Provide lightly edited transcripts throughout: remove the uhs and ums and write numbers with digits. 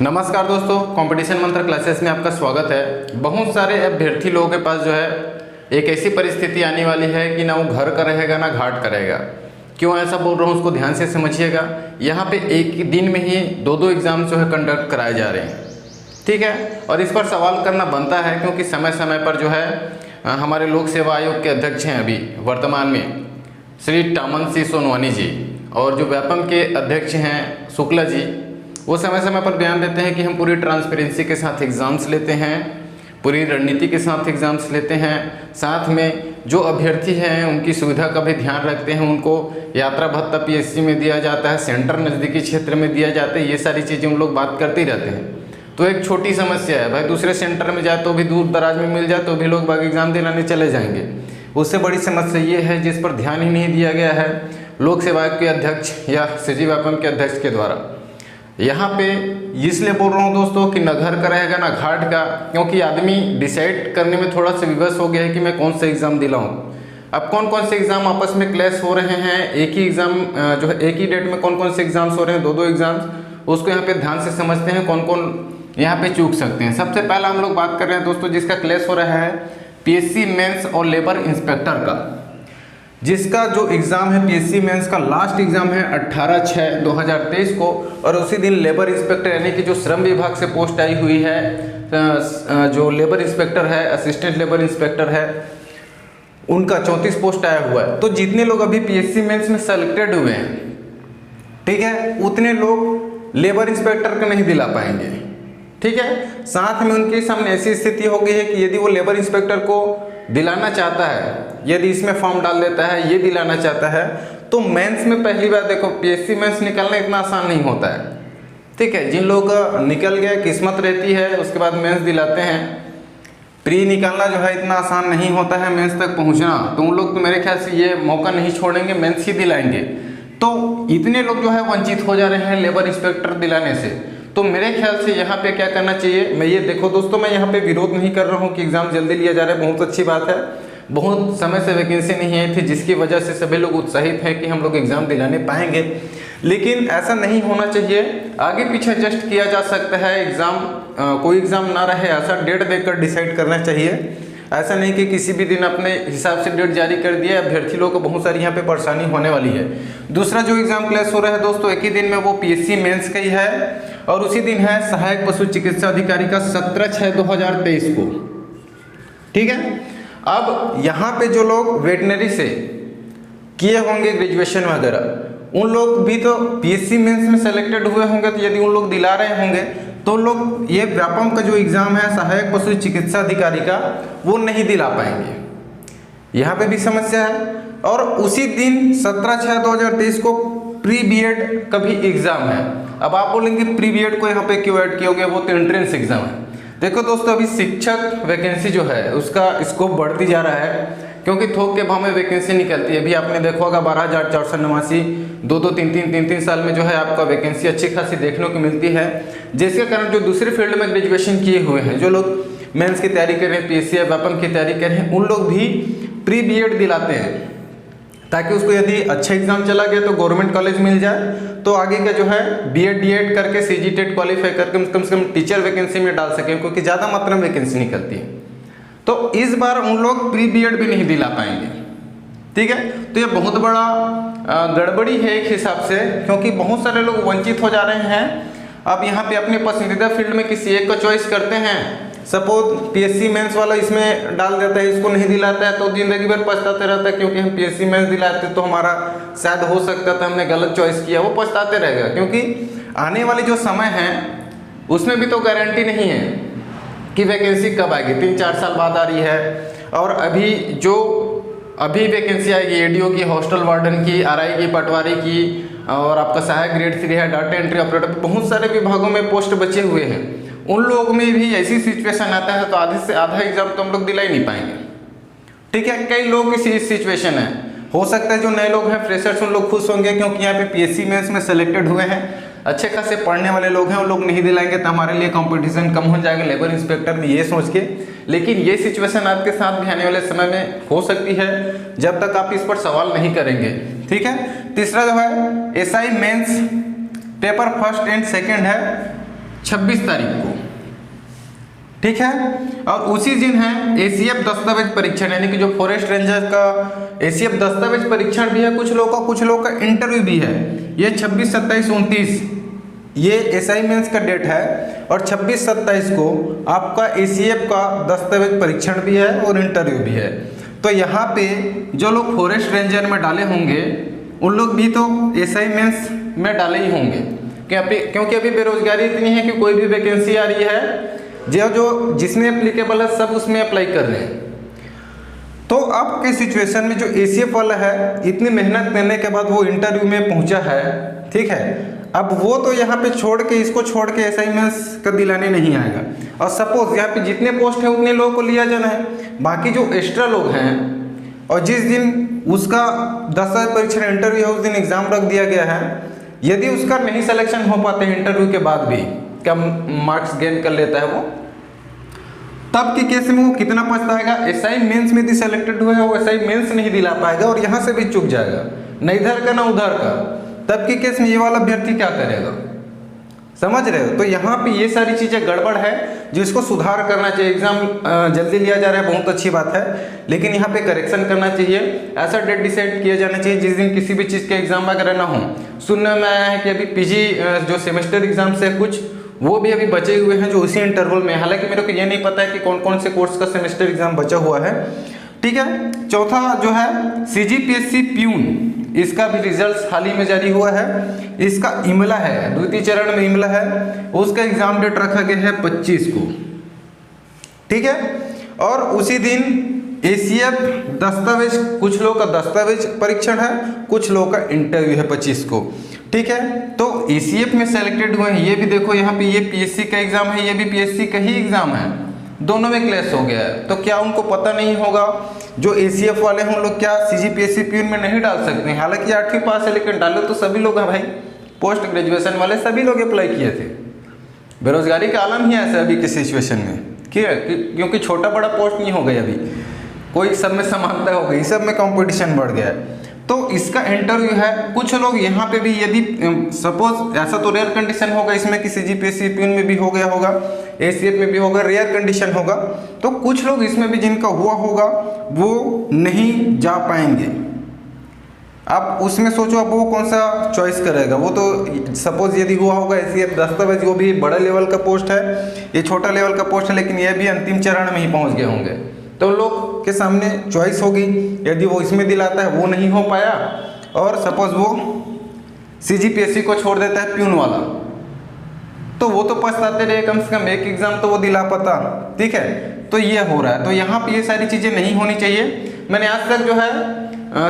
नमस्कार दोस्तों, कंपटीशन मंत्र क्लासेस में आपका स्वागत है। बहुत सारे अभ्यर्थी लोगों के पास जो है एक ऐसी परिस्थिति आने वाली है कि ना वो घर का रहेगा ना घाट का रहेगा। क्यों ऐसा बोल रहा हूँ उसको ध्यान से समझिएगा। यहाँ पे एक ही दिन में ही दो एग्ज़ाम जो है कंडक्ट कराए जा रहे हैं, ठीक है। और इस पर सवाल करना बनता है क्योंकि समय समय पर जो है हमारे लोक सेवा आयोग के अध्यक्ष हैं अभी वर्तमान में श्री टामन सिंह सोनवानी जी, और जो व्यापम के अध्यक्ष हैं शुक्ला जी, वो समय समय पर बयान देते हैं कि हम पूरी ट्रांसपेरेंसी के साथ एग्ज़ाम्स लेते हैं, पूरी रणनीति के साथ एग्ज़ाम्स लेते हैं, साथ में जो अभ्यर्थी हैं उनकी सुविधा का भी ध्यान रखते हैं। उनको यात्रा भत्ता पीएससी में दिया जाता है, सेंटर नज़दीकी क्षेत्र में दिया जाता है, ये सारी चीज़ें हम लोग बात करते ही रहते हैं। तो एक छोटी समस्या है भाई, दूसरे सेंटर में जाए तो भी दूर दराज में मिल जाए तो भी लोग बाकी एग्ज़ाम दिलाने चले जाएंगे। उससे बड़ी समस्या ये है जिस पर ध्यान ही नहीं दिया गया है लोक सेवा आयोग के अध्यक्ष या सिजी व्यापम के अध्यक्ष के द्वारा। यहाँ पे इसलिए बोल रहा हूँ दोस्तों कि न घर का रहेगा ना घाट का, क्योंकि आदमी डिसाइड करने में थोड़ा सा विवश हो गया है कि मैं कौन सा एग्ज़ाम दिलाऊँ। अब कौन कौन से एग्ज़ाम आपस में क्लैश हो रहे हैं, एक ही एग्ज़ाम जो है एक ही डेट में कौन कौन से एग्ज़ाम्स हो रहे हैं, दो एग्ज़ाम्स, उसको यहाँ पे ध्यान से समझते हैं कौन कौन यहाँ पे चूक सकते हैं। सबसे पहला हम लोग बात कर रहे हैं दोस्तों जिसका क्लैश हो रहा है पीएससी मेंस और लेबर इंस्पेक्टर का, जिसका जो एग्ज़ाम है पीएससी मेंस का लास्ट एग्ज़ाम है 18/6/2023 को, और उसी दिन लेबर इंस्पेक्टर यानी कि जो श्रम विभाग से पोस्ट आई हुई है, जो लेबर इंस्पेक्टर है, असिस्टेंट लेबर इंस्पेक्टर है, उनका 34 पोस्ट आया हुआ है। तो जितने लोग अभी पीएससी मेंस में सेलेक्टेड हुए हैं, ठीक है, उतने लोग लेबर इंस्पेक्टर को नहीं दिला पाएंगे, ठीक है। साथ में उनके सामने ऐसी स्थिति हो गई है कि यदि वो लेबर इंस्पेक्टर को दिलाना चाहता है, यदि इसमें फॉर्म डाल देता है, ये दिलाना चाहता है, तो मेंस में पहली बार देखो पीएससी मेंस निकलना इतना आसान नहीं होता है, ठीक है। जिन लोगों का निकल गया किस्मत रहती है उसके बाद मेंस दिलाते हैं। प्री निकालना जो है इतना आसान नहीं होता है, मेंस तक पहुंचना, तो उन लोग तो मेरे ख्याल से ये मौका नहीं छोड़ेंगे, मेंस ही दिलाएंगे। तो इतने लोग जो है वंचित हो जा रहे हैं लेबर इंस्पेक्टर दिलाने से। तो मेरे ख्याल से यहाँ पे क्या करना चाहिए, मैं ये देखो दोस्तों, मैं यहाँ पे विरोध नहीं कर रहा हूँ कि एग्ज़ाम जल्दी लिया जा रहा है, बहुत अच्छी बात है। बहुत समय से वैकेंसी नहीं आई थी जिसकी वजह से सभी लोग उत्साहित हैं कि हम लोग एग्ज़ाम दिलाने पाएंगे, लेकिन ऐसा नहीं होना चाहिए। आगे पीछे एडजस्ट किया जा सकता है, एग्ज़ाम कोई एग्ज़ाम ना रहे ऐसा डेट देकर डिसाइड करना चाहिए। ऐसा नहीं कि किसी भी दिन अपने हिसाब से डेट जारी कर दिया, अभ्यर्थी लोगों को बहुत सारी यहाँ पे परेशानी होने वाली है। दूसरा जो एग्ज़ाम क्लैश हो रहा है दोस्तों एक ही दिन में, वो पीएससी मेंस का ही है, और उसी दिन है सहायक पशु चिकित्सा अधिकारी का 17/6/2023 को, ठीक है। अब यहाँ पे जो लोग वेटनरी से किए होंगे ग्रेजुएशन वगैरह, उन लोग भी तो पीएससी मेंस में सेलेक्टेड हुए होंगे, तो यदि उन लोग दिला रहे होंगे तो लोग ये व्यापम का जो एग्ज़ाम है सहायक पशु चिकित्सा अधिकारी का, वो नहीं दिला पाएंगे। यहाँ पे भी समस्या है। और उसी दिन 17/6/2023 को प्री बीएड का भी एग्ज़ाम है। अब आप बोलेंगे प्री बीएड को यहाँ पे क्यों ऐड किया गया, वो तो एंट्रेंस एग्ज़ाम है। देखो दोस्तों, अभी शिक्षक वैकेंसी जो है उसका स्कोप बढ़ती जा रहा है, क्योंकि थोक के भाव में वैकेंसी निकलती है। अभी आपने देखा होगा 12,489 दो 3 साल में जो है आपका वैकेंसी अच्छी खासी देखने को मिलती है, जिसके कारण जो दूसरे फील्ड में ग्रेजुएशन किए हुए हैं, जो लोग मेंस की तैयारी कर रहे हैं, पीएससी या व्यापम की तैयारी कर रहे हैं, उन लोग भी प्री बीएड दिलाते हैं, ताकि उसको यदि अच्छा एग्जाम चला गया तो गवर्नमेंट कॉलेज मिल जाए, तो आगे का जो है बीएड डीएड करके सीजी टेट क्वालिफाई करके कम से कम टीचर वैकेंसी में डाल सकें, क्योंकि ज़्यादा मात्रा में वैकेंसी निकलती है। तो इस बार उन लोग प्री बीएड भी नहीं दिला पाएंगे, ठीक है। तो ये बहुत बड़ा गड़बड़ी है एक हिसाब से, क्योंकि बहुत सारे लोग वंचित हो जा रहे हैं। अब यहाँ पे अपने पसंदीदा फील्ड में किसी एक को चॉइस करते हैं, सपोज पीएससी मेंस वाला इसमें डाल देता है, इसको नहीं दिलाता है, तो जिंदगी भर पछताते रहता है, क्योंकि हम पीएससी मेंस दिलाते तो हमारा शायद हो सकता था हमने गलत चॉइस किया, वो पछताते रहेगा। क्योंकि आने वाली जो समय है उसमें भी तो गारंटी नहीं है कि वैकेंसी कब आएगी, 3-4 साल बाद आ रही है। और अभी वैकेंसी आएगी एडीओ की, हॉस्टल वार्डन की, आरआई की, पटवारी की, और आपका सहायक ग्रेड 3 है, डाटा एंट्री ऑपरेटर, बहुत सारे विभागों में पोस्ट बचे हुए हैं। उन लोगों में भी ऐसी सिचुएशन आता है तो आधे से आधा एग्जाम तो हम लोग दिला ही नहीं पाएंगे, ठीक है। कई लोग की सिचुएशन है, हो सकता है जो नए लोग हैं फ्रेशर्स, उन लोग खुश होंगे क्योंकि यहाँ पे पीएससी मेंस में सेलेक्टेड हुए हैं, अच्छे खासे पढ़ने वाले लोग हैं, उन लोग नहीं दिलाएंगे तो हमारे लिए कंपटीशन कम हो जाएगा लेबर इंस्पेक्टर में, ये सोच के। लेकिन ये सिचुएशन आपके साथ भी आने वाले समय में हो सकती है जब तक आप इस पर सवाल नहीं करेंगे, ठीक है। तीसरा जो है SI mains paper first and second है, 26 तारीख को, ठीक है। और उसी दिन है ACF दस्तावेज परीक्षण, यानी कि जो फॉरेस्ट रेंजर का ACF दस्तावेज परीक्षण भी है कुछ लोगों का इंटरव्यू भी है। ये 26, 27, 29 ये SI मेंस का डेट है, और 26, 27 को आपका ACF का दस्तावेज परीक्षण भी है और इंटरव्यू भी है। तो यहाँ पे जो लोग फॉरेस्ट रेंजर में डाले होंगे उन लोग भी तो SI मेंस में डाले ही होंगे, क्योंकि अभी बेरोजगारी इतनी है कि कोई भी वैकेंसी आ रही है, जो जिसमें एप्लीकेबल है सब उसमें अप्लाई कर रहे हैं। तो अब के सिचुएशन में जो ACF वाला है, इतनी मेहनत करने के बाद वो इंटरव्यू में पहुंचा है, ठीक है। अब वो तो यहाँ पे इसको छोड़ के SI मेंस का दिलाने नहीं आएगा। और सपोज यहाँ पे जितने पोस्ट है उतने लोगों को लिया जाना है, बाकी जो एक्स्ट्रा लोग हैं और जिस दिन उसका दस्तावेज परीक्षण इंटरव्यू है उस दिन एग्जाम रख दिया गया है, यदि उसका नहीं सिलेक्शन हो पाते हैं इंटरव्यू के बाद भी, कम मार्क्स गेन कर लेता है वो, तब के केस में वो कितना पछताएगा। SI मेंस में यदि सेलेक्टेड हुआ है वो SI मेंस नहीं दिला पाएगा और यहाँ से भी चूक जाएगा, न इधर का ना उधर का। तब के केस में ये वाला अभ्यर्थी क्या करेगा, समझ रहे हो। तो यहाँ पे ये सारी चीज़ें गड़बड़ है जिसको सुधार करना चाहिए। एग्जाम जल्दी लिया जा रहा है, बहुत अच्छी बात है, लेकिन यहाँ पे करेक्शन करना चाहिए। ऐसा डेट डिसाइड किया जाना चाहिए जिस दिन किसी भी चीज़ के एग्जाम वगैरह ना हो। सुनने में आया है कि अभी PG जो सेमेस्टर एग्जाम से कुछ वो भी अभी बचे हुए हैं जो उसी इंटरवल में, हालांकि मेरे को ये नहीं पता है कि कौन कौन से कोर्स का सेमेस्टर एग्जाम बचा हुआ है, ठीक है। चौथा जो है CGPSC प्यून, इसका भी रिजल्ट हाल ही में जारी हुआ है। इसका इमला है, द्वितीय चरण में इमला है, उसका एग्जाम डेट रखा गया है 25 को, ठीक है। और उसी दिन ACF दस्तावेज, कुछ लोगों का दस्तावेज परीक्षण है, कुछ लोगों का इंटरव्यू है 25 को, ठीक है। तो ACF में सेलेक्टेड हुए हैं, ये भी देखो यहाँ पे, ये PSC का एग्जाम है, ये भी PSC का ही एग्जाम है, दोनों में क्लैश हो गया है। तो क्या उनको पता नहीं होगा, जो ACF वाले हैं लोग क्या CGPSC प्यून में नहीं डाल सकते हैं? हालांकि 8वीं पास है, लेकिन डाले तो सभी लोग हैं भाई, पोस्ट ग्रेजुएशन वाले सभी लोग अप्लाई किए थे। बेरोजगारी का आलम ही ऐसा अभी की सिचुएशन में, क्योंकि छोटा बड़ा पोस्ट नहीं हो गई अभी, कोई सब में समानता हो गई, सब में कंपटीशन बढ़ गया है। तो इसका इंटरव्यू है। कुछ लोग यहाँ पे भी, यदि सपोज ऐसा तो रेयर कंडीशन होगा इसमें कि CGPSC प्यून में भी हो गया होगा, ACF में भी होगा, रेयर कंडीशन होगा, तो कुछ लोग इसमें भी जिनका हुआ होगा वो नहीं जा पाएंगे। आप उसमें सोचो अब वो कौन सा चॉइस करेगा। वो तो सपोज यदि हुआ होगा ACF दस्तावेज, वो भी बड़ा लेवल का पोस्ट है, ये छोटा लेवल का पोस्ट है, लेकिन ये भी अंतिम चरण में ही पहुँच गए होंगे, तो लोग के सामने चॉइस होगी। यदि वो इसमें दिलाता है, वो नहीं हो पाया, और सपोज वो CGPSC को छोड़ देता है प्यून वाला, तो वो तो पछताते रहे, कम से कम एक एग्जाम तो वो दिला पाता, ठीक है। तो ये हो रहा है। तो यहाँ पे ये सारी चीज़ें नहीं होनी चाहिए। मैंने आज तक जो है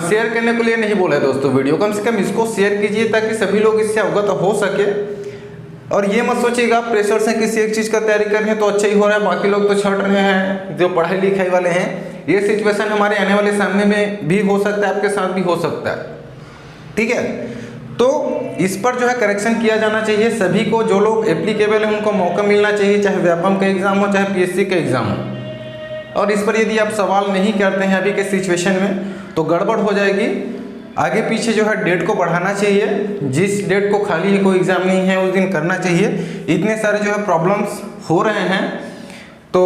शेयर करने के लिए नहीं बोला है दोस्तों वीडियो, कम से कम इसको शेयर कीजिए ताकि सभी लोग इससे अवगत हो सके। और ये मत सोचिएगा आप प्रेशर से किसी एक चीज़ का तैयारी कर रहे हैं तो अच्छा ही हो रहा है, बाकी लोग तो छट रहे हैं जो पढ़ाई लिखाई वाले हैं। ये सिचुएशन हमारे आने वाले सामने में भी हो सकता है, आपके साथ भी हो सकता है, ठीक है। तो इस पर जो है करेक्शन किया जाना चाहिए। सभी को, जो लोग एप्लीकेबल हैं उनको मौका मिलना चाहिए, चाहे व्यापम का एग्जाम हो चाहे PSC का एग्जाम हो। और इस पर यदि आप सवाल नहीं करते हैं अभी के सिचुएशन में तो गड़बड़ हो जाएगी। आगे पीछे जो है डेट को बढ़ाना चाहिए, जिस डेट को खाली है कोई एग्जाम नहीं है उस दिन करना चाहिए। इतने सारे जो है प्रॉब्लम्स हो रहे हैं। तो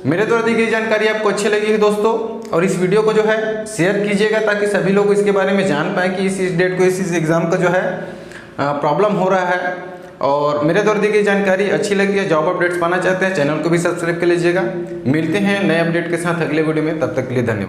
मेरे द्वारा दी गई जानकारी आपको अच्छी लगी दोस्तों, और इस वीडियो को जो है शेयर कीजिएगा ताकि सभी लोग इसके बारे में जान पाएँ कि इस डेट को इस एग्ज़ाम का जो है प्रॉब्लम हो रहा है। और मेरे द्वारा दी गई जानकारी अच्छी लगी है, जॉब अपडेट्स पाना चाहते हैं, चैनल को भी सब्सक्राइब कर लीजिएगा। मिलते हैं नए अपडेट के साथ अगले वीडियो में, तब तक के लिए धन्यवाद।